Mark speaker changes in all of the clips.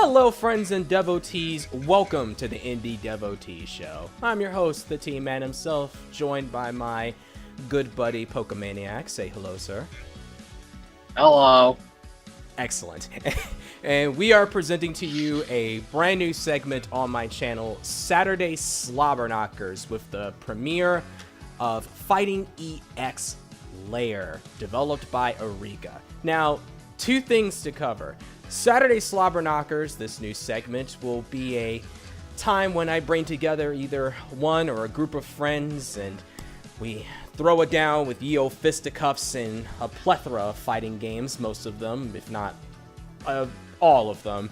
Speaker 1: Hello, friends and devotees. Welcome to the Indie DevoTee Show. I'm your host, the Team Man himself, joined by my good buddy Pokemaniac. Say hello, sir.
Speaker 2: Hello.
Speaker 1: Excellent. And we are presenting to you a brand new segment on my channel, Saturday SLOBBERKNOCKERS, with the premiere of Fighting EX Lair, developed by Arika. Now, two things to cover. Saturday SLOBBERKNOCKERS, this new segment, will be a time when I bring together either one or a group of friends and we throw it down with Yo fisticuffs and a plethora of fighting games, most of them, if not all of them,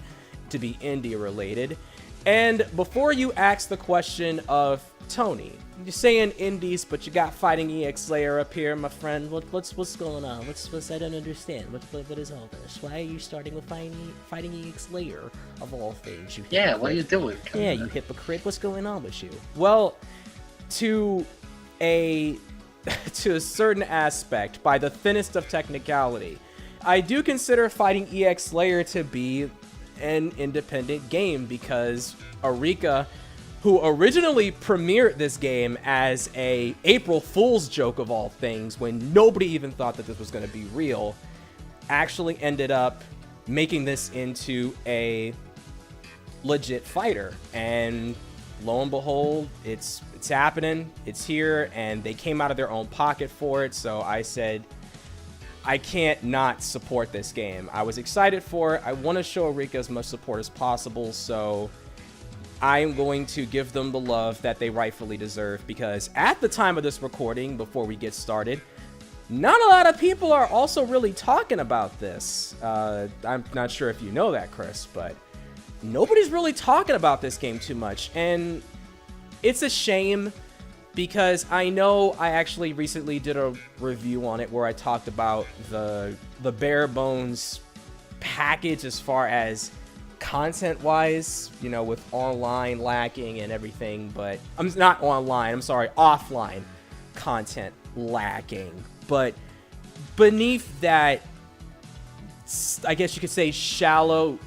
Speaker 1: to be indie related. And before you ask the question of Tony, you're saying indies, but you got Fighting EX Lair up here, my friend. What's going on? What's I don't understand. What is all this? Why are you starting with Fighting EX Lair of all things? You
Speaker 2: yeah, what are you doing?
Speaker 1: You hypocrite. What's going on with you? Well, to a certain aspect, by the thinnest of technicality, I do consider Fighting EX Lair to be an independent game because Arika, who originally premiered this game as a April Fool's joke of all things when nobody even thought that this was going to be real, actually ended up making this into a legit fighter. And lo and behold, it's happening, it's here, and they came out of their own pocket for it, so I said, I can't not support this game. I was excited for it. I want to show Arika as much support as possible, so I am going to give them the love that they rightfully deserve, because at the time of this recording, before we get started, not a lot of people are also really talking about this. I'm not sure if you know that, Chris, but nobody's really talking about this game too much, and it's a shame because I know I actually recently did a review on it where I talked about the bare bones package as far as content-wise, you know, with online lacking and everything, but I'm not online, I'm sorry, offline content lacking. But beneath that, I guess you could say shallow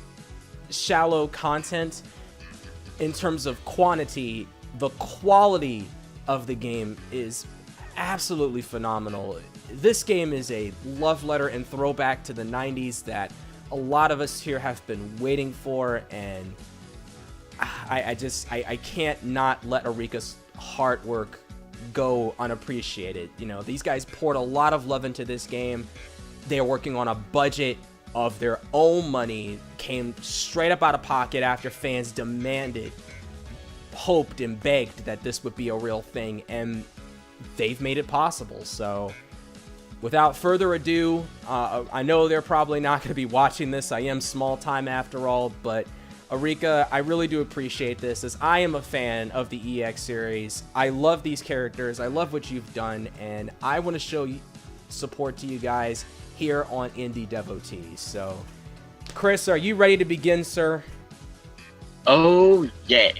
Speaker 1: content, in terms of quantity, the quality of the game is absolutely phenomenal. This game is a love letter and throwback to the 90s that a lot of us here have been waiting for, and I can't not let Arika's hard work go unappreciated. You know, these guys poured a lot of love into this game. They're working on a budget of their own money, came straight up out of pocket after fans demanded, hoped, and begged that this would be a real thing, and they've made it possible. So without further ado, I know they're probably not going to be watching this. I am small time after all, but Arika, I really do appreciate this, as I am a fan of the EX series. I love these characters. I love what you've done, and I want to show support to you guys here on Indie DevoTee. So, Chris, are you ready to begin, sir?
Speaker 2: Oh, yeah.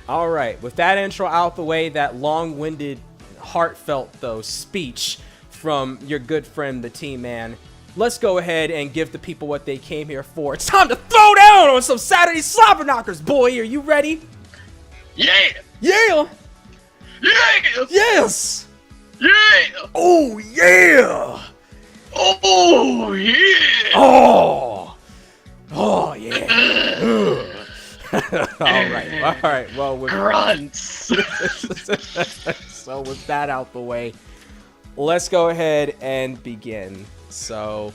Speaker 1: All right. With that intro out the way, that long-winded, heartfelt, though, speech from your good friend, the Team Man, let's go ahead and give the people what they came here for. It's time to throw down on some Saturday SLOBBERKNOCKERS, boy. Are you ready?
Speaker 2: Yeah.
Speaker 1: Yeah.
Speaker 2: Yeah.
Speaker 1: Yes.
Speaker 2: Yeah.
Speaker 1: Oh, yeah.
Speaker 2: Oh, yeah.
Speaker 1: Oh. Oh, yeah. All right. Well, with
Speaker 2: grunts.
Speaker 1: So with that out the way, let's go ahead and begin. So,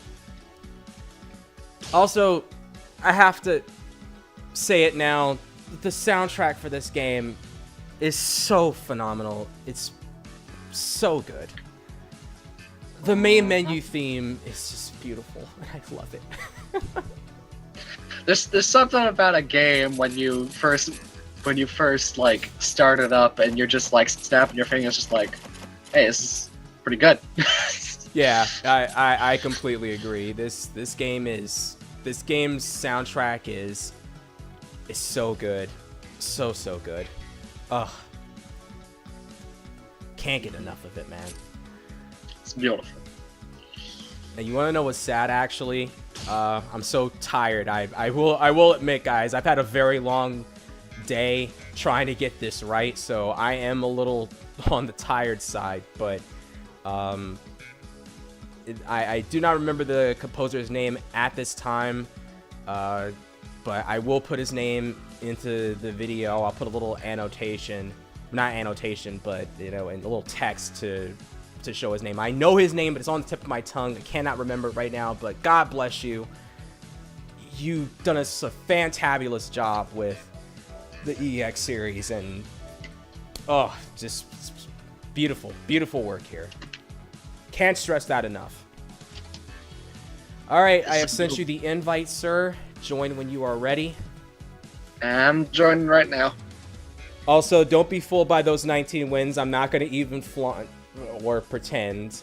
Speaker 1: also, I have to say it now, the soundtrack for this game is so phenomenal. It's so good. The main menu theme is just beautiful. I love it.
Speaker 2: There's something about a game when you first like start it up and you're just like snapping your fingers, just like, hey, this is pretty good.
Speaker 1: Yeah, I completely agree. This game's soundtrack is so good, so good. Ugh, can't get enough of it, man.
Speaker 2: It's beautiful.
Speaker 1: And you want to know what's sad, actually? I'm so tired. I will admit, guys, I've had a very long day trying to get this right, so I am a little on the tired side, but I do not remember the composer's name at this time, but I will put his name into the video. I'll put a little annotation, not annotation, but in a little text to show his name. I know his name, but it's on the tip of my tongue. I cannot remember it right now, but God bless you. You've done a fantabulous job with the EX series, and just beautiful, beautiful work here. Can't stress that enough. All right, I have sent you the invite, sir. Join when you are ready.
Speaker 2: I'm joining right now.
Speaker 1: Also, don't be fooled by those 19 wins. I'm not going to even flaunt or pretend.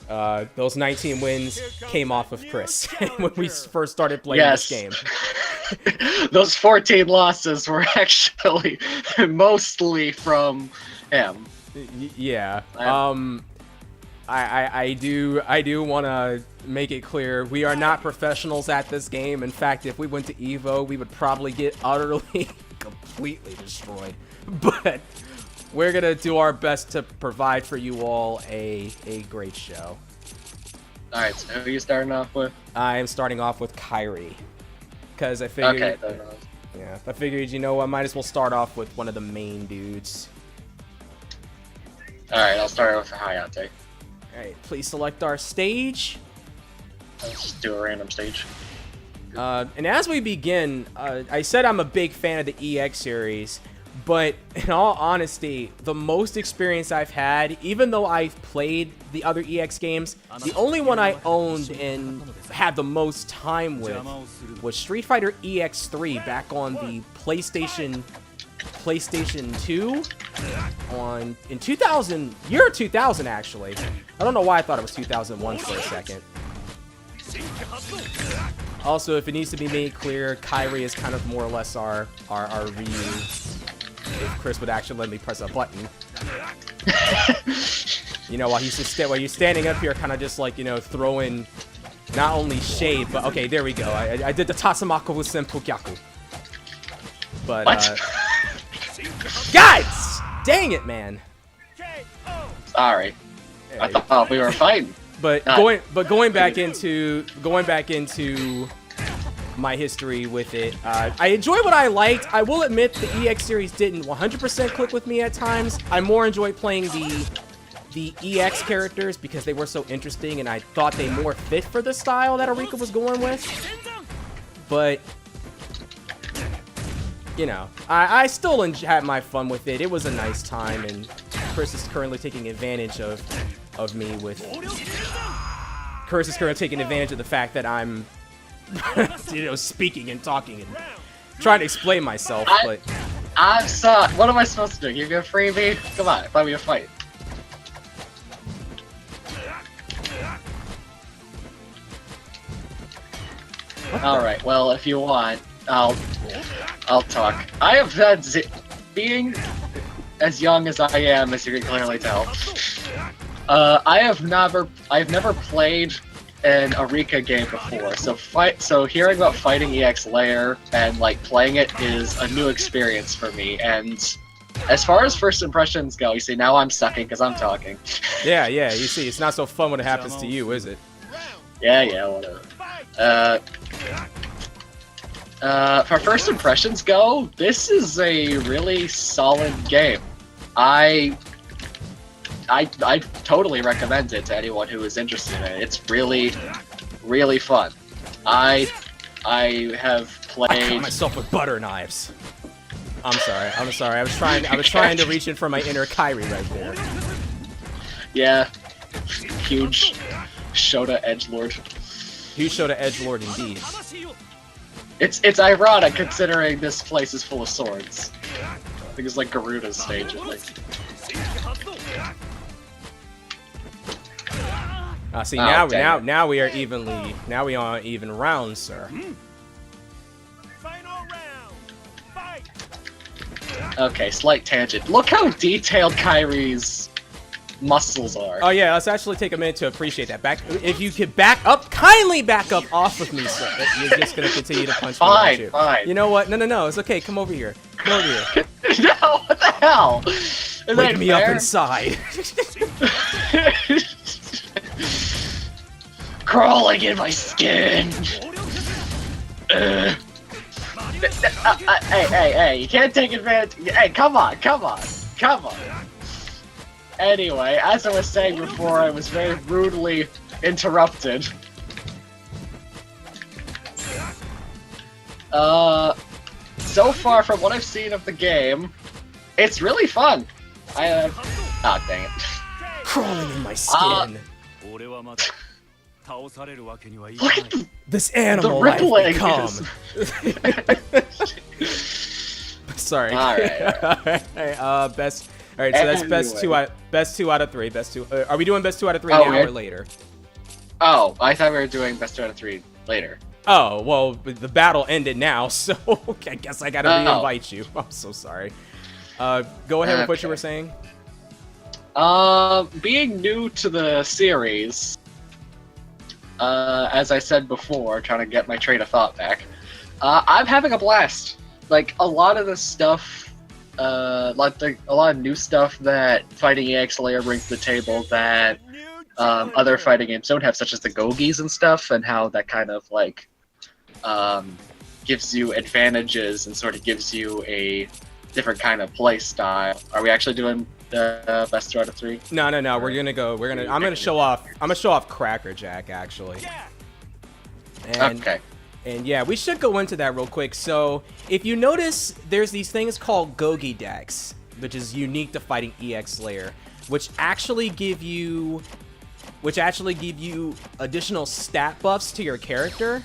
Speaker 1: Those 19 wins came off of Chris when we first started playing this game.
Speaker 2: Those 14 losses were actually mostly from him.
Speaker 1: Yeah. I do want to make it clear we are not professionals at this game. In fact, if we went to Evo, we would probably get utterly, completely destroyed. But we're gonna do our best to provide for you all a great show.
Speaker 2: All right, so who are you starting off with?
Speaker 1: I am starting off with Kyrie, because I figured.
Speaker 2: Okay.
Speaker 1: Yeah, I figured, you know, I might as well start off with one of the main dudes.
Speaker 2: All right, I'll start with Hayate.
Speaker 1: Alright, please select our stage.
Speaker 2: Let's just do a random stage.
Speaker 1: And as we begin, I said I'm a big fan of the EX series, but in all honesty, the most experience I've had, even though I've played the other EX games, the only one I owned and had the most time with was Street Fighter EX3 back on the PlayStation 2 in 2000, year 2000 actually. I don't know why I thought it was 2001 for a second. Also, if it needs to be made clear, Kyrie is kind of more or less our Ryu. If Chris would actually let me press a button. You know, while you're standing up here, kind of just like, you know, throwing not only shade, but okay, there we go. I did the Tasamaku Senpukyaku. But guys, dang it, man.
Speaker 2: Sorry, I thought we were fighting.
Speaker 1: But going back into my history with it, I enjoy what I liked. I will admit the EX series didn't 100% click with me at times. I more enjoyed playing the EX characters because they were so interesting, and I thought they more fit for the style that Arika was going with. But you know, I still had my fun with it. It was a nice time, and Chris is currently taking advantage of me with. Chris is currently taking advantage of the fact that I'm, you know, speaking and talking and trying to explain myself. But
Speaker 2: I'm sorry. What am I supposed to do? You're gonna free me? Come on, fight me a fight. All right. Well, if you want, I'll talk. I have had being as young as I am, as you can clearly tell. I've never played an Arika game before, so hearing about fighting EX Layer and like playing it is a new experience for me. And as far as first impressions go, you see, now I'm sucking because I'm talking.
Speaker 1: Yeah, you see, it's not so fun when it happens to you, is it?
Speaker 2: Yeah, whatever. For first impressions go, this is a really solid game. I totally recommend it to anyone who is interested in it. It's really, really fun. I have played.
Speaker 1: I cut myself with butter knives. I'm sorry. I was trying to reach in for my inner Kyrie right there.
Speaker 2: Yeah, huge Shota edgelord.
Speaker 1: Huge Shota edgelord indeed.
Speaker 2: It's ironic considering this place is full of swords. I think it's like Garuda's stage, I think.
Speaker 1: See, now we are evenly. Now we are even rounds, sir.
Speaker 2: Okay, slight tangent. Look how detailed Kyrie's muscles are.
Speaker 1: Oh yeah, let's actually take a minute to appreciate that. If you could back up, kindly back up off of me, sir. You're just gonna continue to punch me.
Speaker 2: Fine, fine.
Speaker 1: You know what? No, it's okay. Come over here. Come over here.
Speaker 2: No, what the hell?
Speaker 1: Wake me up inside.
Speaker 2: Crawling in my skin. Hey, you can't take advantage. Hey, come on. Anyway, as I was saying before, I was very rudely interrupted. So far from what I've seen of the game, it's really fun. Oh, dang it.
Speaker 1: Crawling in my skin.
Speaker 2: Look at
Speaker 1: this animal
Speaker 2: the rippling
Speaker 1: I've become. Sorry.
Speaker 2: Alright.
Speaker 1: Best. All right, so that's best two out of three. Are we doing best 2 out of 3 now or later?
Speaker 2: Oh, I thought we were doing best 2 out of 3 later.
Speaker 1: Oh, well, the battle ended now, so I guess I gotta re-invite you. I'm so sorry. Go ahead with what you were saying.
Speaker 2: Being new to the series, as I said before, trying to get my train of thought back, I'm having a blast. Like, a lot of the stuff, a lot of new stuff that Fighting EX Layer brings to the table that other fighting games don't have, such as the Gogies and stuff, and how that kind of, like, gives you advantages and sort of gives you a different kind of play style. Are we actually doing the best 2 out of 3?
Speaker 1: No. I'm gonna show off Cracker Jack actually.
Speaker 2: Okay.
Speaker 1: And yeah, we should go into that real quick. So if you notice, there's these things called Gogi decks, which is unique to Fighting EX Layer, which actually give you additional stat buffs to your character.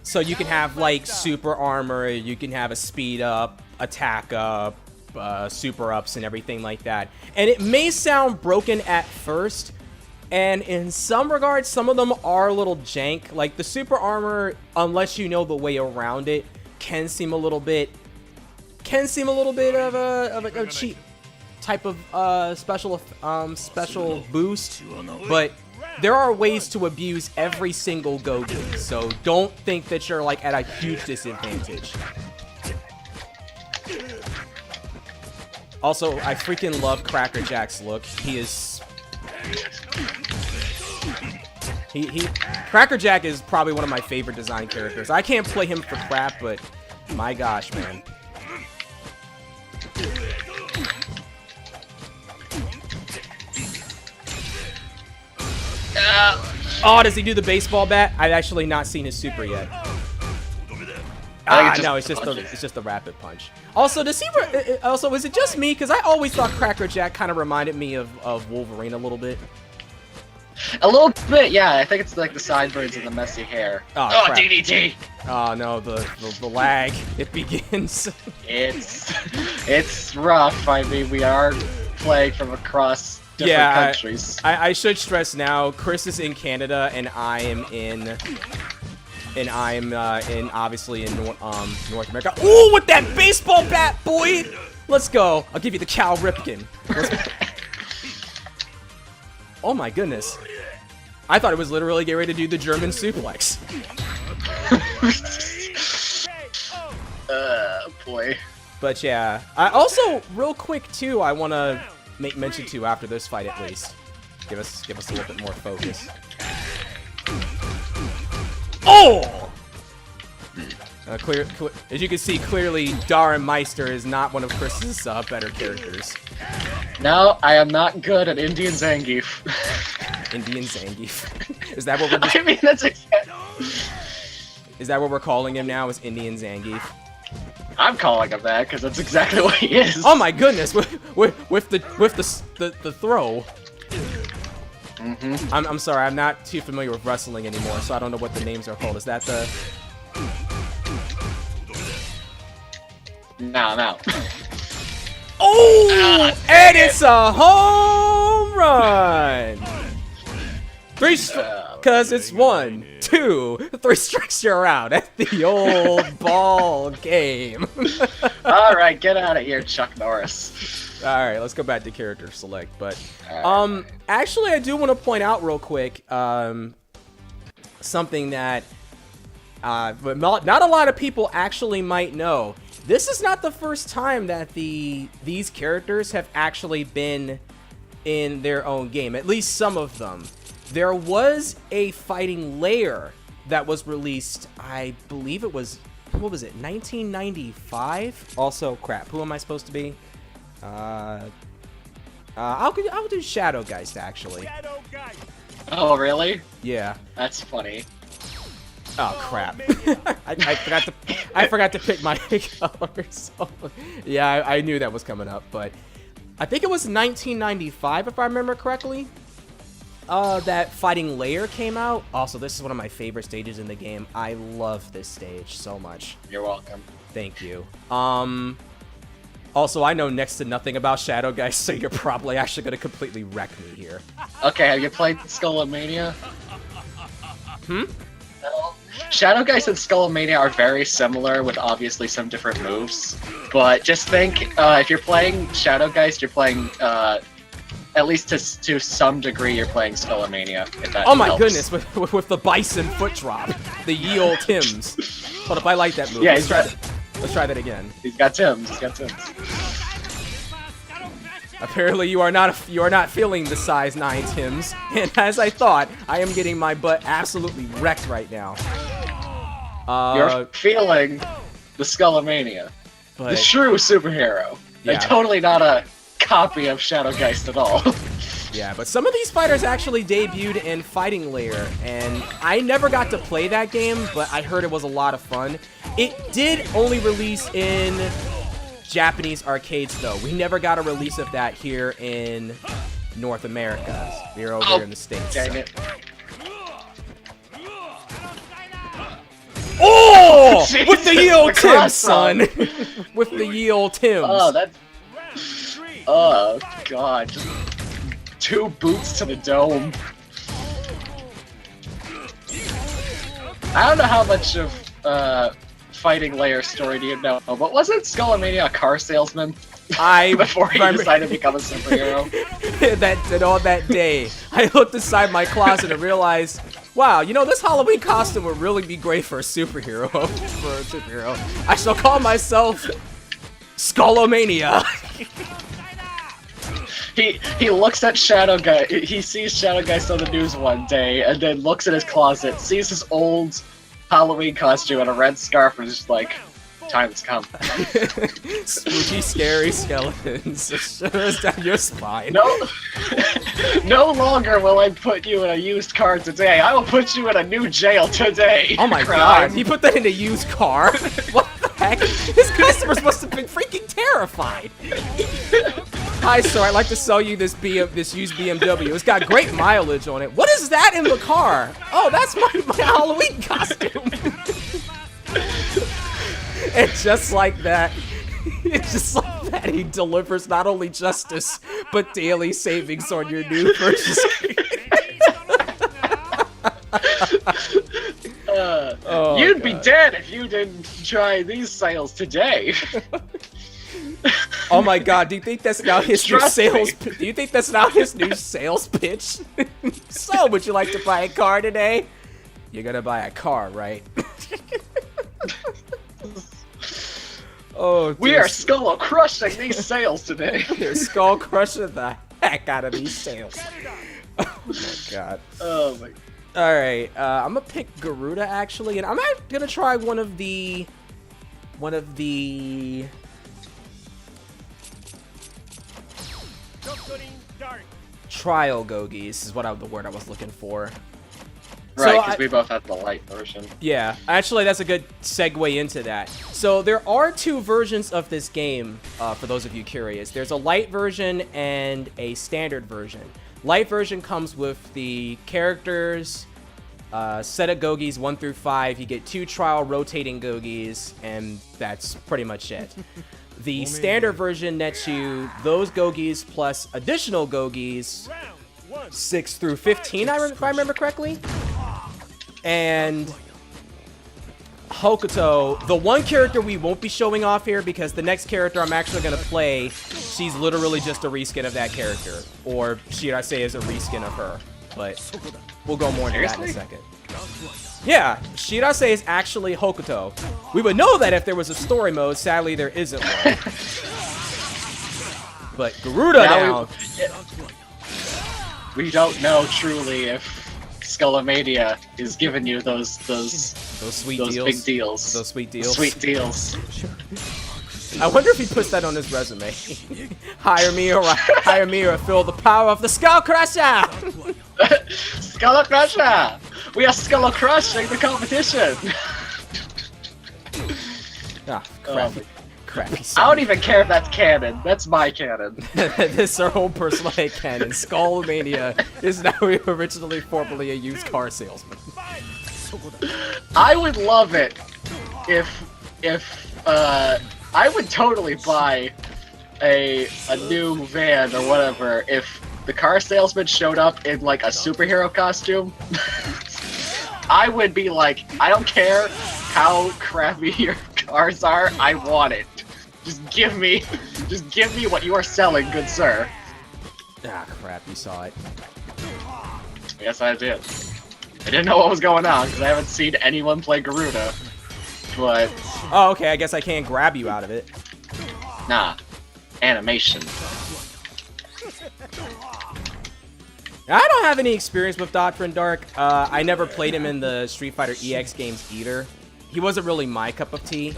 Speaker 1: So you can have like super armor, you can have a speed up, attack up, super ups and everything like that. And it may sound broken at first, and in some regards, some of them are a little jank. Like the super armor, unless you know the way around it, can seem a little bit of a cheap type of special boost. But there are ways to abuse every single Gogi, so don't think that you're like at a huge disadvantage. Also, I freaking love Cracker Jack's look. Cracker Jack is probably one of my favorite design characters. I can't play him for crap, but my gosh, man. Oh, does he do the baseball bat? I've actually not seen his super yet. No, it's just the rapid punch. Also, is it just me? Because I always thought Cracker Jack kind of reminded me of Wolverine a little bit.
Speaker 2: A little bit, yeah. I think it's like the sideburns and the messy hair.
Speaker 1: Oh, crap.
Speaker 2: DDT!
Speaker 1: Oh no, the lag. It begins.
Speaker 2: It's rough. I mean, we are playing from across different countries.
Speaker 1: I should stress now, Chris is in Canada and I am obviously in North America. Ooh, with that baseball bat, boy! Let's go. I'll give you the Cal Ripken. Oh my goodness. I thought it was literally getting ready to do the German suplex.
Speaker 2: Boy.
Speaker 1: But yeah, I also, real quick too, I want to make mention to after this fight at least. Give us a little bit more focus. Oh! As you can see, clearly Darren Meister is not one of Chris's better characters.
Speaker 2: No, I am not good at Indian Zangief.
Speaker 1: Indian Zangief. Is that what we're just...
Speaker 2: I mean, that's
Speaker 1: Is that what we're calling him now? Is Indian Zangief?
Speaker 2: I'm calling him that because that's exactly what he is.
Speaker 1: Oh my goodness! With the throw.
Speaker 2: Mm-hmm.
Speaker 1: I'm sorry, I'm not too familiar with wrestling anymore, so I don't know what the names are called. Is that the...
Speaker 2: No.
Speaker 1: Oh! And it's a home run! Because it's 1, 2, 3 strikes, you're out at the old ball game.
Speaker 2: All right, get out of here, Chuck Norris.
Speaker 1: All right, let's go back to character select. But
Speaker 2: Right.
Speaker 1: actually, I do want to point out real quick something that but not a lot of people actually might know. This is not the first time that these characters have actually been in their own game. At least some of them. There was a fighting layer that was released. I believe it was, what was it, 1995? Also, crap. Who am I supposed to be? I'll do Shadow Geist actually.
Speaker 2: Oh, really?
Speaker 1: Yeah.
Speaker 2: That's funny.
Speaker 1: Oh crap! I forgot to pick my color. So, yeah, I knew that was coming up, but I think it was 1995 if I remember correctly. That fighting layer came out. Also, this is one of my favorite stages in the game. I love this stage so much.
Speaker 2: You're welcome.
Speaker 1: Thank you. Also, I know next to nothing about Shadow Geist, so you're probably actually gonna completely wreck me here.
Speaker 2: Okay, have you played Skullomania?
Speaker 1: Hmm?
Speaker 2: No. Shadow Geist and Skullomania are very similar, with obviously some different moves. But just think, if you're playing Shadow Geist, you're playing, at least to some degree, you're playing Skullomania. If that
Speaker 1: Oh my
Speaker 2: helps.
Speaker 1: goodness, with the bison foot drop, the ye old Tims. Hold up, I like that move.
Speaker 2: Yeah,
Speaker 1: let's try that again.
Speaker 2: He's got Tims. He's got Tims.
Speaker 1: Apparently, you are not feeling the size 9 Tims, and as I thought, I am getting my butt absolutely wrecked right now.
Speaker 2: You're feeling the Skullomania.
Speaker 1: But
Speaker 2: The true superhero.
Speaker 1: Yeah.
Speaker 2: And totally not a copy of Shadow Geist at all.
Speaker 1: yeah, but some of these fighters actually debuted in Fighting Layer, and I never got to play that game, but I heard it was a lot of fun. It did only release in Japanese arcades, though. We never got a release of that here in North America. We're over here in the States.
Speaker 2: Dang it.
Speaker 1: Oh!
Speaker 2: Jesus,
Speaker 1: With the ye old
Speaker 2: the
Speaker 1: Tim,
Speaker 2: cross
Speaker 1: son! With the ye old Tims.
Speaker 2: Oh, that's... Oh, God. Just 2 boots to the dome. I don't know how much of, Fighting Layer story do you know, but wasn't Skullomania a car salesman before he decided to become a superhero?
Speaker 1: On that day, I looked inside my closet and realized, wow, you know, this Halloween costume would really be great for a superhero. I shall call myself Skullomania.
Speaker 2: He looks at Shadow Geist. He sees Shadow Geist on the news one day, and then looks in his closet, sees his old Halloween costume and a red scarf, and is just like, "Time's come."
Speaker 1: Spooky, scary skeletons shivers down your spine.
Speaker 2: No longer will I put you in a used car today. I will put you in a new jail today.
Speaker 1: Oh my god, he put that in a used car? What the heck? His customers must have been freaking terrified. Hi, sir, I'd like to sell you this used BMW. It's got great mileage on it. What is that in the car? Oh, that's my Halloween costume. And just like that, he delivers not only justice, but daily savings on your new purchase.
Speaker 2: You'd be dead if you didn't try these sales today.
Speaker 1: Oh my god, do you think that's now his new
Speaker 2: Trust
Speaker 1: sales
Speaker 2: me.
Speaker 1: do you think that's now his new sales pitch? So, would you like to buy a car today? You're gonna buy a car, right? Oh,
Speaker 2: We are skull crushing these sales today.
Speaker 1: You're skull crushing the heck out of these sales. Oh my god.
Speaker 2: Oh my.
Speaker 1: Alright, I'm gonna pick Garuda actually, and I'm gonna try one of the trial Gogis is the word I was looking for.
Speaker 2: Right,
Speaker 1: So
Speaker 2: because we both had the light version.
Speaker 1: Yeah, actually that's a good segue into that. So there are 2 versions of this game, for those of you curious. There's a light version and a standard version. Light version comes with the characters, set of Gogis 1 through 5. You get 2 trial rotating Gogis, and that's pretty much it. The standard version nets you those Gogis plus additional Gogis, 6 through 15, if I remember correctly. And Hokuto, the one character we won't be showing off here because the next character I'm actually going to play, she's literally just a reskin of that character. Or should I say is a reskin of her. But we'll go more into that in a second. Yeah, Shirase is actually Hokuto. We would know that if there was a story mode. Sadly, there isn't one. But Garuda now.
Speaker 2: We don't know truly if Skullomania is giving you those
Speaker 1: sweet
Speaker 2: deals.
Speaker 1: Big
Speaker 2: deals.
Speaker 1: Those sweet deals.
Speaker 2: Sweet deals.
Speaker 1: I wonder if he puts that on his resume. hire me or feel the power of the Skull Crusher.
Speaker 2: Skull Crusher! We are Skull crushing the competition!
Speaker 1: Ah, crappy
Speaker 2: I don't even care if that's canon. That's my canon.
Speaker 1: This is our own personal head canon. Skullmania is now originally formerly a used car salesman.
Speaker 2: I would love it if I would totally buy a new van or whatever if the car salesman showed up in like a superhero costume. I would be like, I don't care how crappy your cars are, I want it. Just give me what you are selling, good sir.
Speaker 1: Ah, crap, you saw it.
Speaker 2: Yes, I did. I didn't know what was going on because I haven't seen anyone play Garuda, but...
Speaker 1: Oh, okay, I guess I can't grab you out of it.
Speaker 2: Nah. Animation.
Speaker 1: I don't have any experience with Doctrine Dark. I never played him in the Street Fighter EX games either. He wasn't really my cup of tea.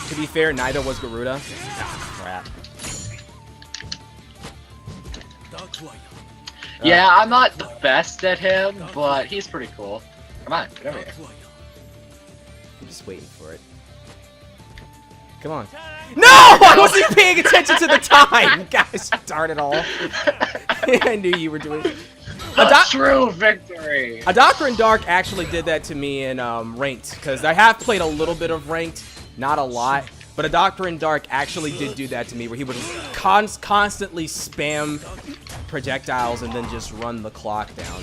Speaker 1: To be fair, neither was Garuda. Ah, crap.
Speaker 2: Yeah, I'm not the best at him, but he's pretty cool. Come on, get over here.
Speaker 1: I'm just waiting for it. Come on. No! I wasn't even paying attention to the time! Gosh, darn it all. I knew you were doing it.
Speaker 2: The true victory!
Speaker 1: A Doctrine Dark actually did that to me in Ranked, because I have played a little bit of Ranked, not a lot, but a Doctrine Dark actually did do that to me, where he would constantly spam projectiles and then just run the clock down.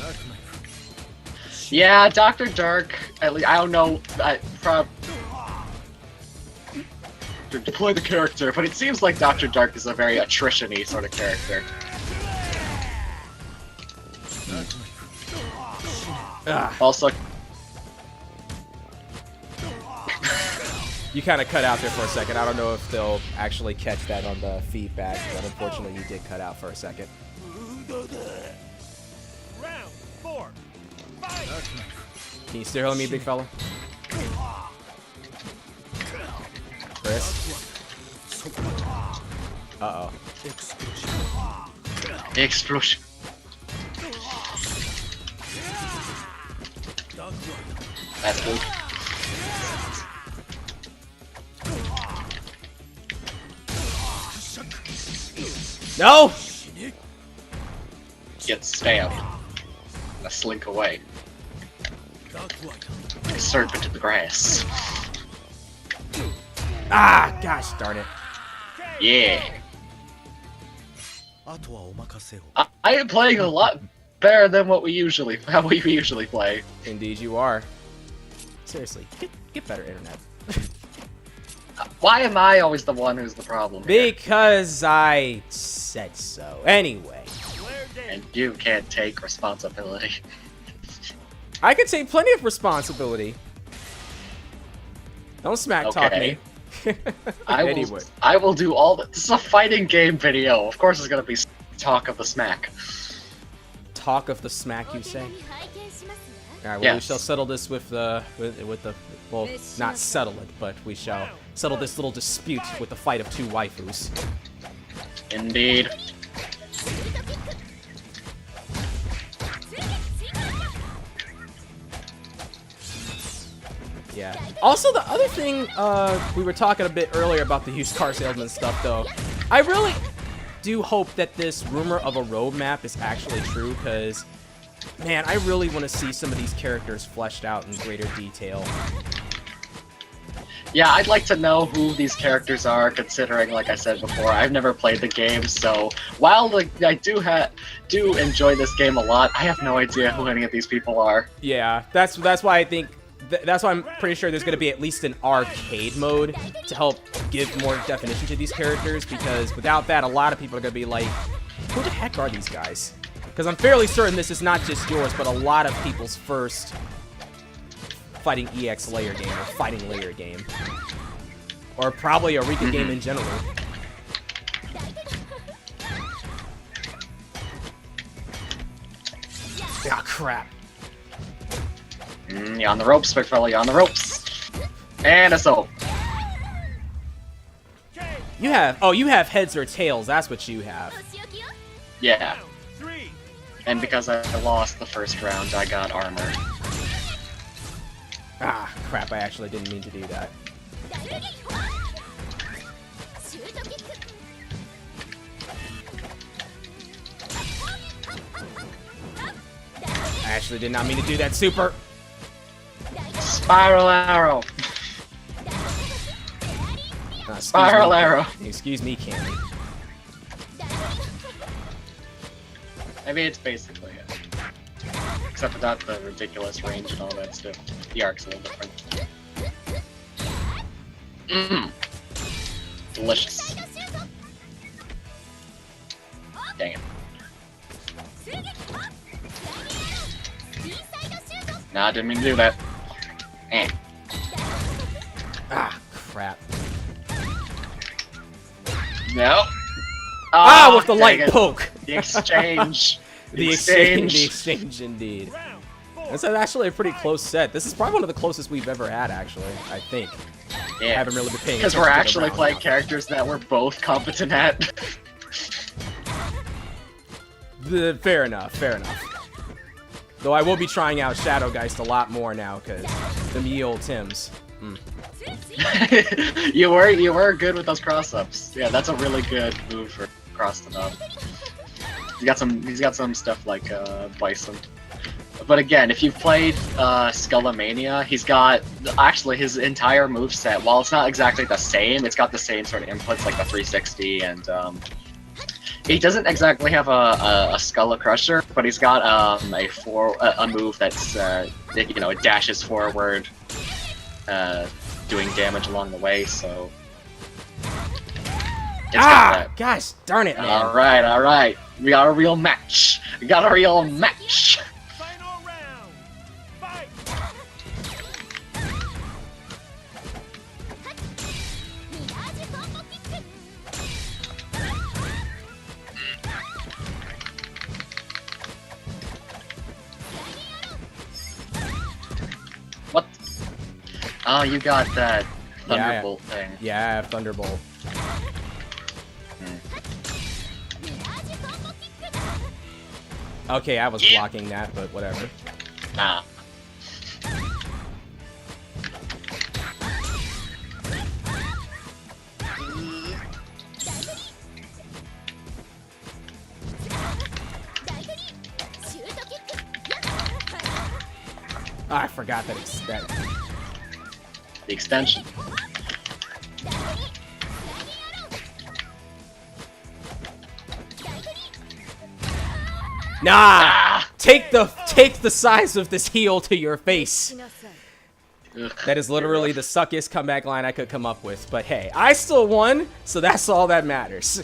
Speaker 2: Yeah, Dr. Dark, at least, I don't know, to deploy the character, but it seems like Dr. Dark is a very attrition-y sort of character. Also,
Speaker 1: you kind of cut out there for a second. I don't know if they'll actually catch that on the feedback, but unfortunately you did cut out for a second.
Speaker 3: Round 4. Fight.
Speaker 1: Can you still hear me, big fella? Chris? Uh-oh.
Speaker 2: explosion. That's good.
Speaker 1: No!
Speaker 2: Get stabbed. I slink away. Like a serpent in the grass.
Speaker 1: Ah, gosh darn it.
Speaker 2: Yeah. I am playing a lot better than how we usually play.
Speaker 1: Indeed you are. Seriously, get better internet.
Speaker 2: Why am I always the one who's the problem here?
Speaker 1: Because I said so. Anyway.
Speaker 2: And you can't take responsibility.
Speaker 1: I can take plenty of responsibility. Don't smack talk me.
Speaker 2: I will do all the. This is a fighting game video. Of course, it's gonna be talk of the smack.
Speaker 1: Talk of the smack, you say? All right. Well,
Speaker 2: yes.
Speaker 1: we shall settle this with the well, not settle it, but we shall settle this little dispute with the fight of two waifus.
Speaker 2: Indeed.
Speaker 1: Yeah. Also, the other thing we were talking a bit earlier about the used car salesman stuff, though, I really do hope that this rumor of a roadmap is actually true, because, man, I really want to see some of these characters fleshed out in greater detail.
Speaker 2: Yeah, I'd like to know who these characters are, considering, like I said before, I've never played the game, so while I do enjoy this game a lot, I have no idea who any of these people are.
Speaker 1: Yeah, that's why I think that's why I'm pretty sure there's going to be at least an arcade mode to help give more definition to these characters, because without that, a lot of people are going to be like, who the heck are these guys? Because I'm fairly certain this is not just yours, but a lot of people's first fighting EX layer game, or fighting layer game. Or probably a Arika game in general. Ah, crap.
Speaker 2: You're on the ropes, big fella, you're on the ropes. And a soap.
Speaker 1: You have heads or tails, that's what you have.
Speaker 2: Yeah.
Speaker 3: Round 3.
Speaker 2: And because I lost the first round, I got armor.
Speaker 1: Ah, crap, I actually didn't mean to do that. I actually did not mean to do that, super.
Speaker 2: Spiral arrow. Spiral arrow.
Speaker 1: Excuse me, Candy.
Speaker 2: I mean, it's basically it. Except without the ridiculous range and all that stuff. The arc's a little different. Mmm. Delicious. Dang it. Nah, I didn't mean to do that. Eh.
Speaker 1: Ah, crap.
Speaker 2: No.
Speaker 1: Ah, with the
Speaker 2: dang
Speaker 1: light
Speaker 2: it.
Speaker 1: poke.
Speaker 2: The exchange.
Speaker 1: The exchange, indeed.
Speaker 3: Round 4.
Speaker 1: That's actually a pretty close set. This is probably one of the closest we've ever had, actually. I think. I
Speaker 2: Yeah.
Speaker 1: haven't really been paying
Speaker 2: Because
Speaker 1: attention
Speaker 2: we're
Speaker 1: to the
Speaker 2: actually
Speaker 1: round.
Speaker 2: playing characters that we're both competent at.
Speaker 1: Fair enough, fair enough. Though I will be trying out Shadow Geist a lot more now, because them ye old Tims.
Speaker 2: you were good with those cross-ups. Yeah, that's a really good move for crossing up. He's got some stuff like Bison. But again, if you've played Skullomania, he's got actually his entire moveset, while it's not exactly the same, it's got the same sort of inputs like the 360 and he doesn't exactly have a Skull Crusher, but he's got a move that's it dashes forward, doing damage along the way. So it's got that.
Speaker 1: Gosh darn it, man.
Speaker 2: All right, we got a real match.
Speaker 3: Final round. Fight.
Speaker 2: What? Oh, you got that Thunderbolt thing.
Speaker 1: Yeah, I have Thunderbolt. Okay, I was blocking that, but whatever.
Speaker 2: Ah.
Speaker 1: I forgot that it's that.
Speaker 2: The extension.
Speaker 1: Nah! Take the size of this heel to your face.
Speaker 2: Ugh.
Speaker 1: That is literally the suckiest comeback line I could come up with. But hey, I still won, so that's all that matters.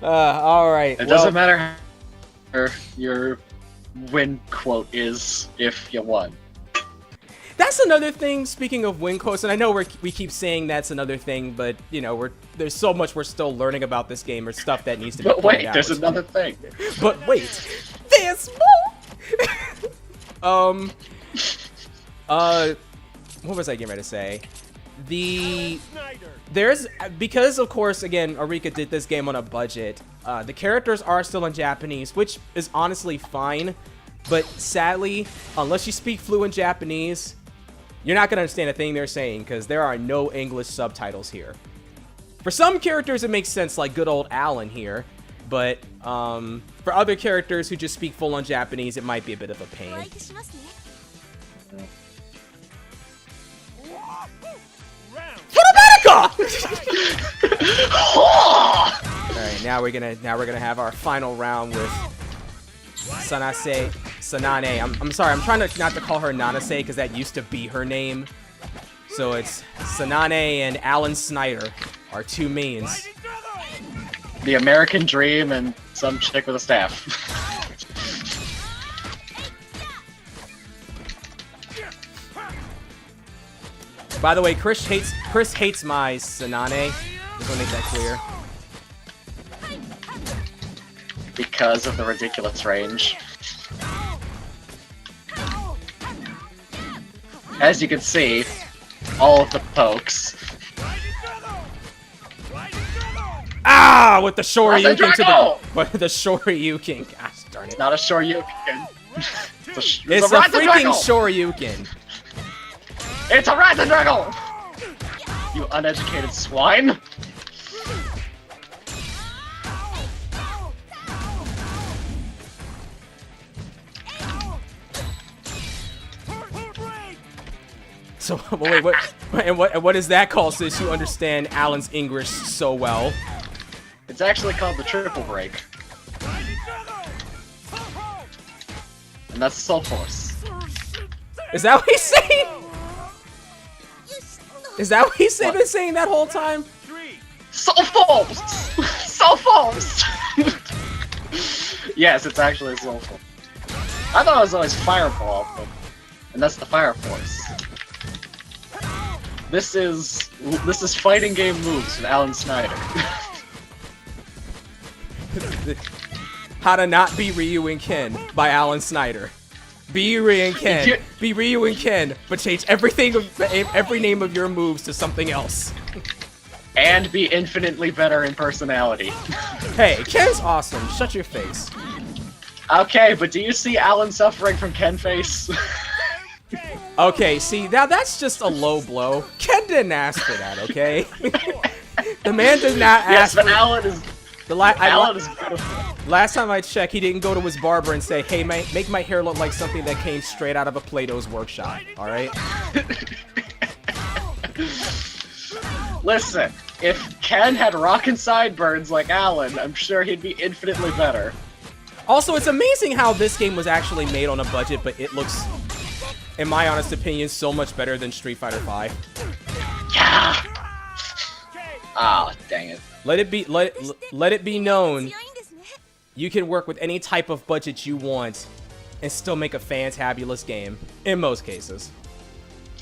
Speaker 1: All right.
Speaker 2: It doesn't matter how your win quote is if you won.
Speaker 1: That's another thing, speaking of win quotes, and I know we keep saying that's another thing, but, you know, there's so much we're still learning about this game, or stuff that needs to be
Speaker 2: But
Speaker 1: pointed
Speaker 2: wait,
Speaker 1: out.
Speaker 2: there's another thing.
Speaker 1: But wait, there's more! What was I getting ready to say?
Speaker 3: Snyder.
Speaker 1: Because, of course, again, Arika did this game on a budget, the characters are still in Japanese, which is honestly fine, but sadly, unless you speak fluent Japanese, you're not going to understand a thing they're saying, because there are no English subtitles here. For some characters, it makes sense, like good old Alan here, but for other characters who just speak full-on Japanese, it might be a bit of a pain.
Speaker 3: Round.
Speaker 1: Alright, now we're gonna have our final round with Sanase Sanane. I'm sorry, I'm trying to not to call her Nanase because that used to be her name. So it's Sanane and Alan Snyder are two mains.
Speaker 2: The American Dream and some chick with a staff.
Speaker 1: By the way, Chris hates my Sanane. Just want to make that clear.
Speaker 2: Because of the ridiculous range. As you can see, all of the pokes.
Speaker 1: Ah! With the Shoryuken to
Speaker 2: Drago!
Speaker 1: the Shoryuken. Gosh darn it.
Speaker 2: Not a Shoryuken.
Speaker 1: It's a freaking Shoryuken.
Speaker 2: It's a rat and dragon! You uneducated swine!
Speaker 1: So wait, what is that called? Since you understand Alan's English so well.
Speaker 2: It's actually called the triple break. And that's Soul Force.
Speaker 1: Is that what he's saying? Is that what he's been saying that whole time?
Speaker 2: Soul Force! Soul Force! Yes, it's actually Soul Force. I thought it was always Fireball, but... And that's the Fire Force. This is fighting game moves with Alan Snyder.
Speaker 1: How to Not Be Ryu and Ken by Alan Snyder. Be Ryu and Ken. Be Ryu and Ken, but change every name of your moves to something else.
Speaker 2: And be infinitely better in personality.
Speaker 1: Hey, Ken's awesome. Shut your face.
Speaker 2: Okay, but do you see Alan suffering from Ken face?
Speaker 1: Okay, see, now that's just a low blow. Ken didn't ask for that, okay? The man did not ask
Speaker 2: Yes, but
Speaker 1: for...
Speaker 2: Alan is... Alan is beautiful.
Speaker 1: Last time I checked, he didn't go to his barber and say, hey, make my hair look like something that came straight out of a Play-Doh's workshop, alright?
Speaker 2: Listen, if Ken had rockin' sideburns like Alan, I'm sure he'd be infinitely better.
Speaker 1: Also, it's amazing how this game was actually made on a budget, but it looks, in my honest opinion, so much better than Street Fighter V.
Speaker 2: Yeah! Ah, dang it.
Speaker 1: Let it be known, you can work with any type of budget you want and still make a fantabulous game, in most cases.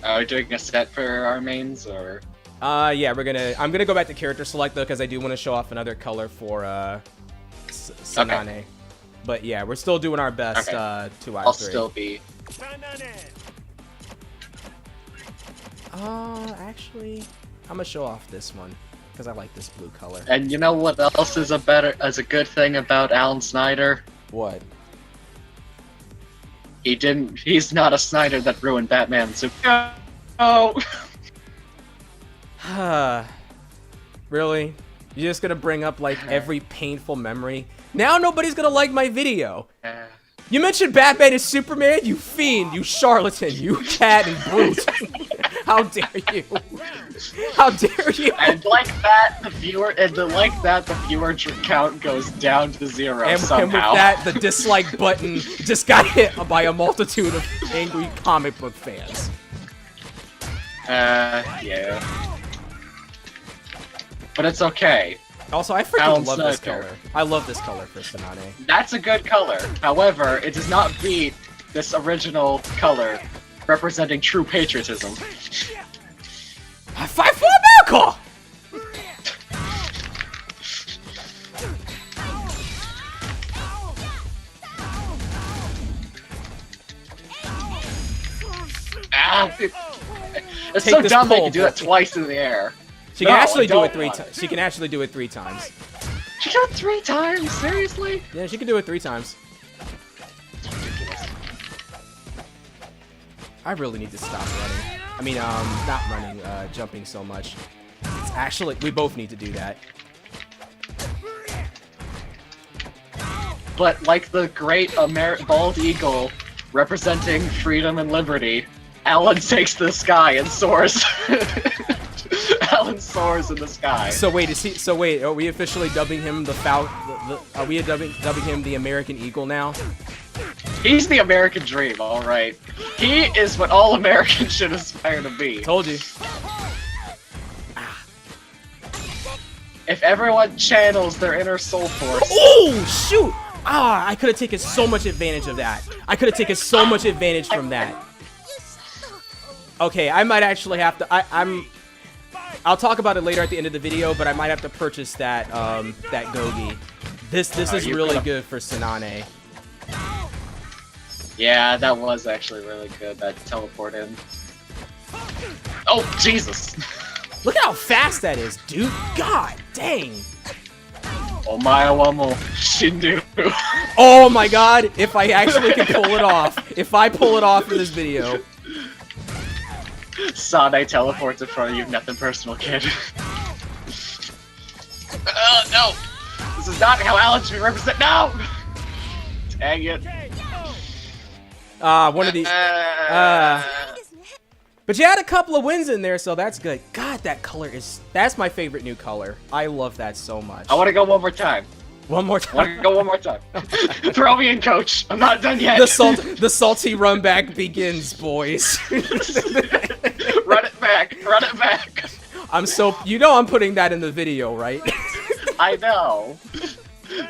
Speaker 2: Are we doing a set for our mains, or...?
Speaker 1: Yeah, I'm gonna go back to character select, though, because I do want to show off another color for, Sanane.
Speaker 2: Okay.
Speaker 1: But yeah, we're still doing our best, 2 out of 3.
Speaker 2: I'll still be...
Speaker 1: Actually, I'm gonna show off this one, because I like this blue color.
Speaker 2: And you know what else is a good thing about Alan Snyder?
Speaker 1: What?
Speaker 2: He's not a Snyder that ruined Batman, so... Oh!
Speaker 1: Really? You're just gonna bring up, like, every painful memory? Now nobody's gonna like my video! You mentioned Batman and Superman, you fiend, you charlatan, you cat and brute! How dare you? How dare you?
Speaker 2: And like that, the viewer count goes down to 0 somehow.
Speaker 1: And with that, the dislike button just got hit by a multitude of angry comic book fans.
Speaker 2: Yeah. But it's okay.
Speaker 1: Also, I freaking
Speaker 2: Alan
Speaker 1: love this
Speaker 2: Snyder.
Speaker 1: color. I love this color for Sanane.
Speaker 2: That's a good color. However, it does not beat this original color representing true patriotism.
Speaker 1: I fight for America!
Speaker 2: It's
Speaker 1: Take
Speaker 2: so
Speaker 1: this
Speaker 2: dumb they
Speaker 1: pole,
Speaker 2: can do that
Speaker 1: Buffy.
Speaker 2: twice in the air.
Speaker 1: She can
Speaker 2: No,
Speaker 1: actually
Speaker 2: I
Speaker 1: do it
Speaker 2: don't
Speaker 1: 3
Speaker 2: want
Speaker 1: times.
Speaker 2: it.
Speaker 1: She can actually do it 3 times.
Speaker 2: She got 3 times? Seriously?
Speaker 1: Yeah, she can do it 3 times. I really need to stop running. I mean, not running, jumping so much. It's actually, we both need to do that.
Speaker 2: But like the great bald eagle representing freedom and liberty, Alan takes the sky and soars. Alan soars in the sky.
Speaker 1: So wait, are we officially dubbing him the are we dubbing him the American Eagle now?
Speaker 2: He's the American dream, alright. He is what all Americans should aspire to be.
Speaker 1: Told you.
Speaker 2: If everyone channels their inner soul force.
Speaker 1: Oh, shoot! Ah, I could have taken so much advantage of that. I could have taken so much advantage from that. Okay, I might actually have to. I'll talk about it later at the end of the video, but I might have to purchase that that Gogi. This is really good for Sanane.
Speaker 2: Yeah, that was actually really good. That teleport in. Oh Jesus!
Speaker 1: Look at how fast that is, dude. God dang.
Speaker 2: Omae wa mo shinderu.
Speaker 1: Oh my god, if I actually can pull it off. If I pull it off in this video.
Speaker 2: Sane teleports in front of you, nothing personal, kid. No! This is not how Alan should represent. No! Dang it.
Speaker 1: One of these. But you had a couple of wins in there, so that's good. God, that color is. That's my favorite new color. I love that so much.
Speaker 2: I want to go one more time.
Speaker 1: One more
Speaker 2: I want
Speaker 1: time.
Speaker 2: to go one more time. Throw me in, coach. I'm not done yet.
Speaker 1: The salty run back begins, boys.
Speaker 2: Run it back. Run it back.
Speaker 1: I'm so. You know I'm putting that in the video, right?
Speaker 2: I know.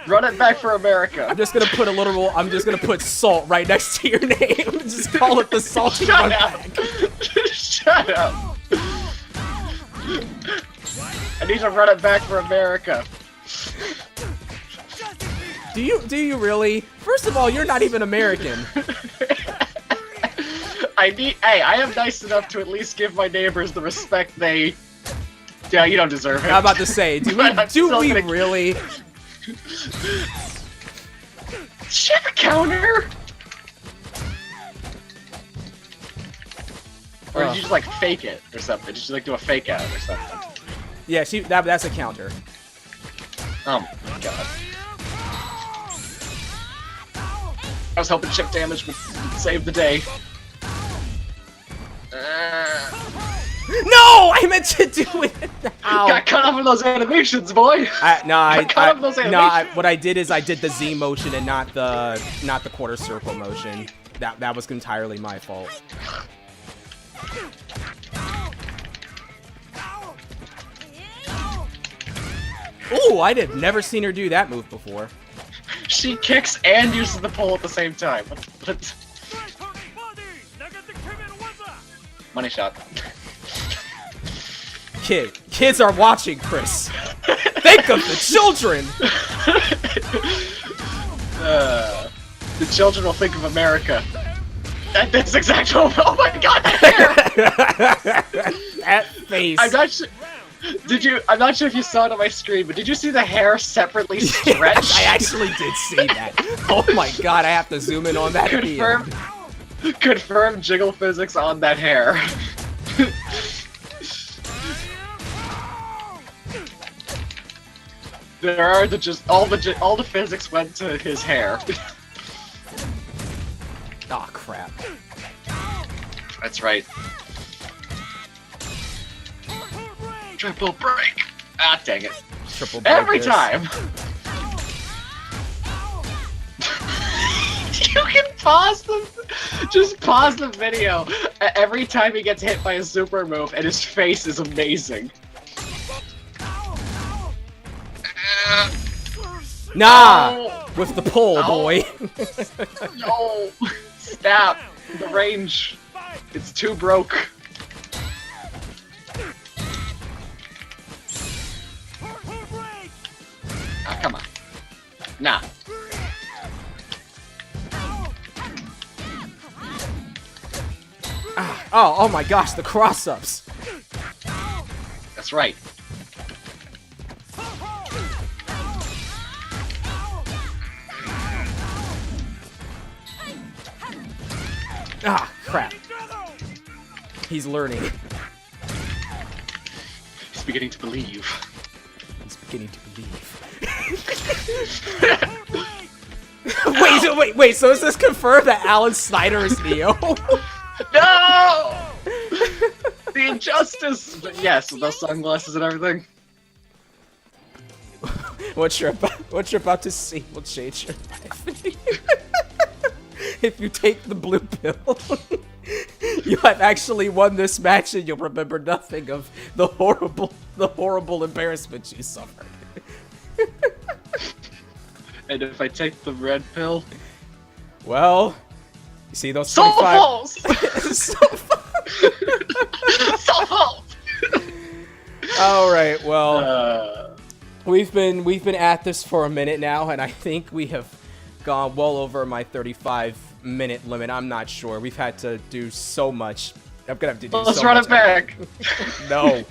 Speaker 2: Run it back for America.
Speaker 1: I'm just gonna put a little. I'm just gonna put salt right next to your name. Just call it the salty
Speaker 2: Shut
Speaker 1: run
Speaker 2: up.
Speaker 1: back.
Speaker 2: Shut up. I need to run it back for America.
Speaker 1: Do you really? First of all, you're not even American.
Speaker 2: Hey, I am nice enough to at least give my neighbors the respect they. Yeah, you don't deserve it.
Speaker 1: I'm about to say, do we really?
Speaker 2: Ship counter. Or did you just like fake it or something? Did you like do a fake out or something?
Speaker 1: Yeah, that's a counter.
Speaker 2: Oh my god. I was hoping chip damage would save the day.
Speaker 1: No, I meant to do it. Ow.
Speaker 2: Got cut off in those animations, boy.
Speaker 1: What I did is I did the Z motion and not the quarter circle motion. That was entirely my fault. Ooh, I did never seen her do that move before.
Speaker 2: She kicks and uses the pole at the same time. Money shot.
Speaker 1: Kids are watching, Chris. Think of the children.
Speaker 2: The children will think of America. At this exact moment. Oh my god, that hair!
Speaker 1: That face.
Speaker 2: I'm not sure. I'm not sure if you saw it on my screen, but did you see the hair separately stretched?
Speaker 1: Yes, I actually did see that. Oh my god, I have to zoom in on that.
Speaker 2: Confirm jiggle physics on that hair. There are all the physics went to his hair.
Speaker 1: Oh crap.
Speaker 2: That's right. Triple break. Ah, dang it.
Speaker 1: Triple break
Speaker 2: Every
Speaker 1: this.
Speaker 2: time. You can just pause the video every time he gets hit by a super move, and his face is amazing.
Speaker 1: Nah!
Speaker 2: No.
Speaker 1: With the pole, boy.
Speaker 2: No! Stop! The range. It's too broke. Ah, come on. Nah.
Speaker 1: Oh my gosh, the cross-ups.
Speaker 2: That's right.
Speaker 1: Ah, crap. He's learning.
Speaker 2: He's beginning to believe.
Speaker 1: He's beginning to believe. Wait, so is this confirmed that Alan Snyder is Neo?
Speaker 2: No! The injustice! But yes, with those sunglasses and everything.
Speaker 1: What you're about to see will change your life. if you take the blue pill, you have actually won this match, and you'll remember nothing of the horrible embarrassment you suffered.
Speaker 2: And if I take the red pill,
Speaker 1: well, you see those
Speaker 2: so
Speaker 1: 25
Speaker 2: false. So false.
Speaker 1: All right, well, we've been at this for a minute now, and I think we have gone well over my 35-minute limit. I'm not sure. We've had to do so much. I'm gonna have to do
Speaker 2: Let's
Speaker 1: so
Speaker 2: run
Speaker 1: much.
Speaker 2: it back.
Speaker 1: No,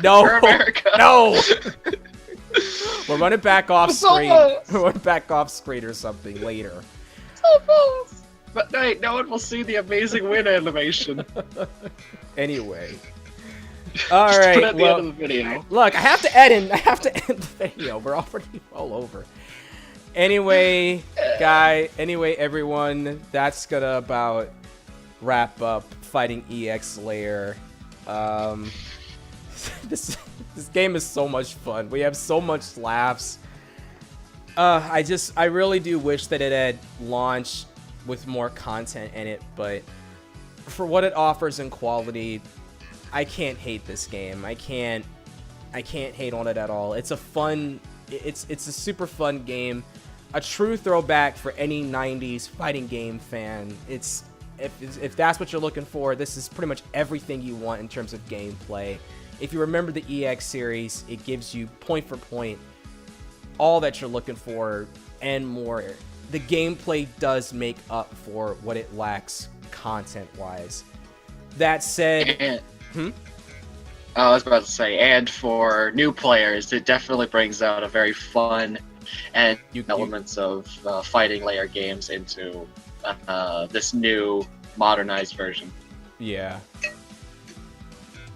Speaker 2: For America.
Speaker 1: no. We'll run it back off
Speaker 2: So
Speaker 1: screen.
Speaker 2: close.
Speaker 1: We'll run it back off screen or something later.
Speaker 2: So false. But hey, no one will see the amazing win animation.
Speaker 1: Anyway. All
Speaker 2: Just
Speaker 1: right.
Speaker 2: put it at the
Speaker 1: Well,
Speaker 2: end of the video.
Speaker 1: look, I have to end the video. We're already all over. Anyway, everyone, that's gonna about wrap up Fighting EX Layer. This game is so much fun. We have so much laughs. I really do wish that it had launched with more content in it, but for what it offers in quality, I can't hate this game. I can't hate on it at all. It's a super fun game. A true throwback for any 90s fighting game fan. If that's what you're looking for, this is pretty much everything you want in terms of gameplay. If you remember the EX series, it gives you point for point all that you're looking for and more. The gameplay does make up for what it lacks content-wise. That said,
Speaker 2: I was about to say, and for new players, it definitely brings out a very fun and elements of fighting layer games into this new modernized version.
Speaker 1: Yeah.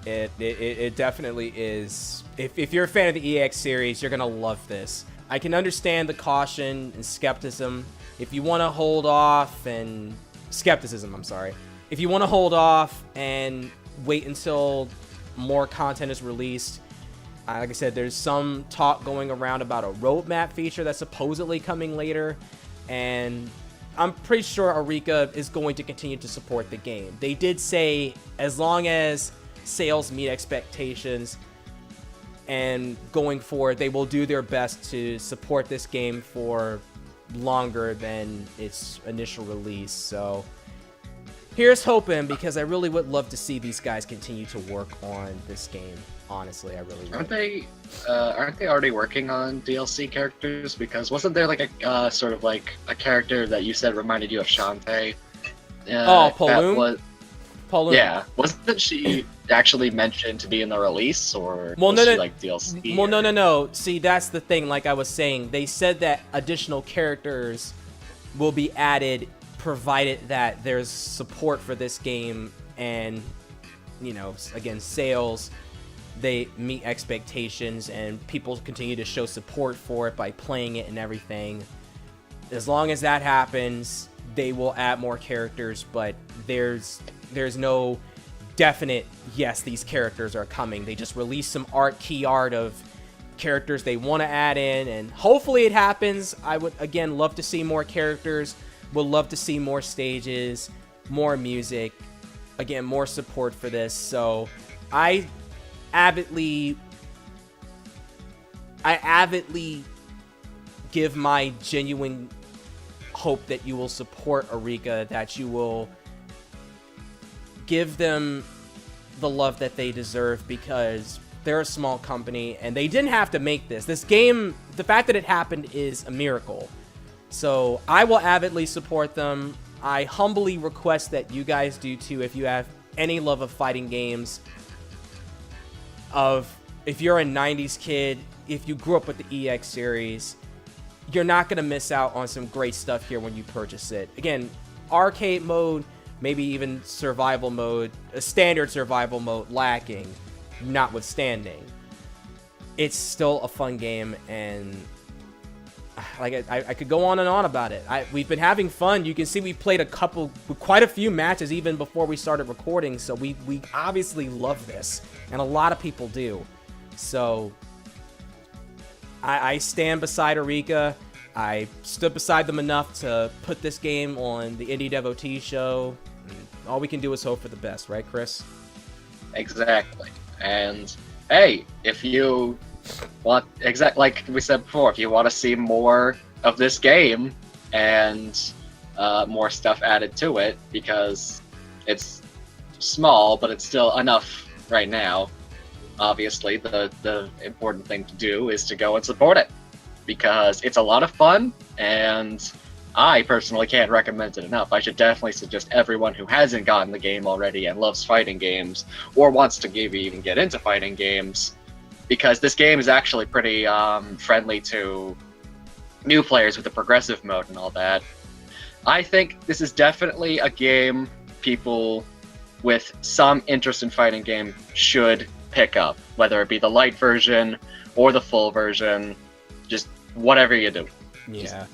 Speaker 1: It definitely is. If you're a fan of the EX series, you're gonna love this. I can understand the caution and skepticism. If you want to hold off and skepticism, I'm sorry. If you want to hold off and wait until more content is released, like I said, there's some talk going around about a roadmap feature that's supposedly coming later, and I'm pretty sure Arika is going to continue to support the game. They did say as long as sales meet expectations and going forward, they will do their best to support this game for longer than its initial release. So here's hoping, because I really would love to see these guys continue to work on this game. Honestly, I really would.
Speaker 2: Aren't they already working on DLC characters? Because wasn't there like a sort of like a character that you said reminded you of Shantae?
Speaker 1: Paloom? Paloom.
Speaker 2: Yeah, wasn't she actually mentioned to be in the release, or was she like DLC?
Speaker 1: Well, no. See, that's the thing. Like I was saying, they said that additional characters will be added, provided that there's support for this game, and again, sales, they meet expectations, and people continue to show support for it by playing it and everything. As long as that happens, they will add more characters, but there's no definite, yes, these characters are coming. They just released some key art of characters they want to add in, and hopefully it happens. I would, again, love to see more characters. Would love to see more stages, more music, again, more support for this. So I avidly give my genuine hope that you will support Arika, that you will give them the love that they deserve, because they're a small company and they didn't have to make this. This game, the fact that it happened is a miracle. So I will avidly support them. I humbly request that you guys do too, if you have any love of fighting games. If you're a 90s kid, if you grew up with the EX series, you're not going to miss out on some great stuff here when you purchase it. Again, arcade mode, maybe even survival mode, a standard survival mode lacking, notwithstanding, it's still a fun game, and like I could go on and on about it. We've been having fun. You can see we played quite a few matches even before we started recording, so we obviously love this, and a lot of people do. So I stand beside Arika. I stood beside them enough to put this game on the Indie DevoTee show. All we can do is hope for the best, right, Chris?
Speaker 2: Exactly. And hey, if you want, like we said before, if you want to see more of this game and more stuff added to it, because it's small, but it's still enough right now. Obviously, the important thing to do is to go and support it, because it's a lot of fun, and I personally can't recommend it enough. I should definitely suggest everyone who hasn't gotten the game already and loves fighting games, or wants to maybe even get into fighting games, because this game is actually pretty friendly to new players with the progressive mode and all that. I think this is definitely a game people with some interest in fighting game should pick up, whether it be the light version or the full version, just whatever you do.
Speaker 1: Yeah.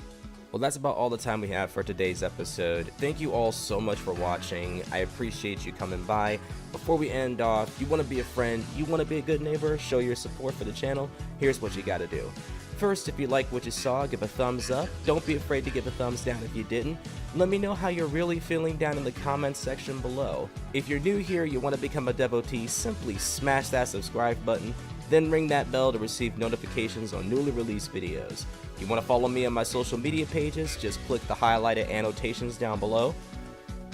Speaker 1: Well, that's about all the time we have for today's episode. Thank you all so much for watching. I appreciate you coming by. Before we end off, you want to be a friend, you want to be a good neighbor, show your support for the channel, here's what you got to do. First, if you like what you saw, give a thumbs up. Don't be afraid to give a thumbs down if you didn't. Let me know how you're really feeling down in the comments section below. If you're new here, you want to become a devotee, simply smash that subscribe button, then ring that bell to receive notifications on newly released videos. If you want to follow me on my social media pages, just click the highlighted annotations down below.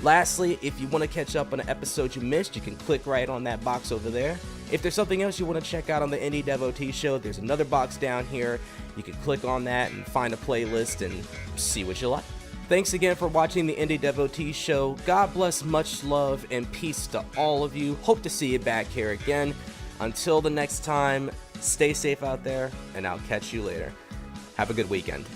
Speaker 1: Lastly, if you want to catch up on an episode you missed, you can click right on that box over there. If there's something else you want to check out on the Indie DevoTee show, there's another box down here. You can click on that and find a playlist and see what you like. Thanks again for watching the Indie DevoTee show. God bless, much love, and peace to all of you. Hope to see you back here again. Until the next time, stay safe out there, and I'll catch you later. Have a good weekend.